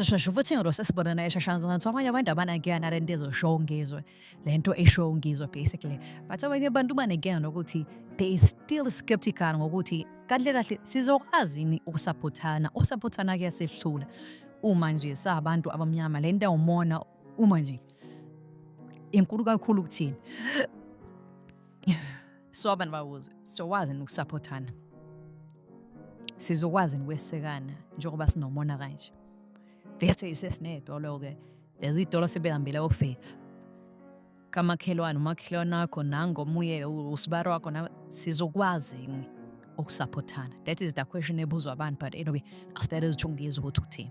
sisheshe futhi ngirose sibonana eshashana abanye abantu abanakuyana lento ezoshow ngizwe lento eshow ngizwe basically but abanye abantu banekuyana nokuthi they is still skeptical ngokuthi kahle kahle sizokwazi yini ukusupportana kuyasehlula uma nje sabantu abamnyama lento awumona uma nje inkulu kakhulu kuthini so abantu babuze so wazi ukusupportana sizokwazi ukwesekana njengoba sinomona kanje bese isesinedolo-ke lezi idolo sebehambile ofika kamakhelwane umakhelwane wakho nangomuye usibaro wakho sizokwazi ukusupportana. That is the question ebuzwa abantu, but anyway asitele izithungizo ukuthi uthini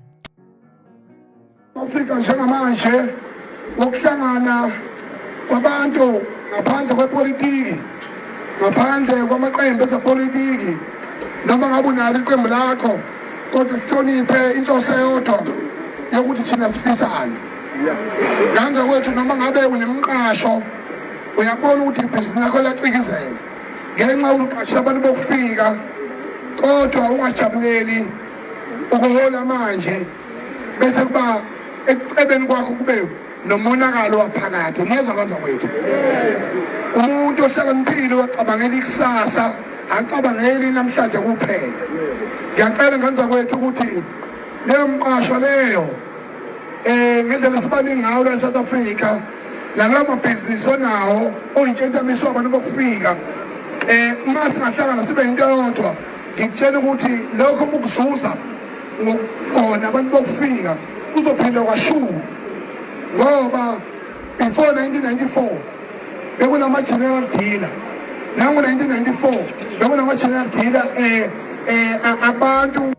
ufika njengamanje ukuhlangana kwabantu ngaphandle kwepolitiki ngaphandle kwamaqembu ezepolitiki noma ngabe unalo iqembu lakho kodwa sihloniphe inhloso eyodwa yokuthi thina sifisane nganje kwethu noma ngabe unemqasho uyabona ukuthi ibhizinisi lakho liyacikizela ngenxa yokuqasha abantu bokufika kodwa ungajabuleli ukuhola manje bese kuba ekucebeni kwakho kube nomonakalo waphakathi ngeza kwenza kwethu umuntu ohlakaniphile wacabangela ikusasa acabangeli namhlanje kuphela ngiyacela ngenza kwethu ukuthi leyo mqasho leyo ngendlela sibaningi ngayo la South Africa nalawo mabhizinisi onawo oyintshentamiswa abantu bokufika uma singahlangana sibe into eyodwa ngikutshela ukuthi lokho ukuzuza ngokona abantu bokufika uzophinda kwashuka ngoba before 1994 bekunama-general dealer nango-1994 bekunama-general dealer abantu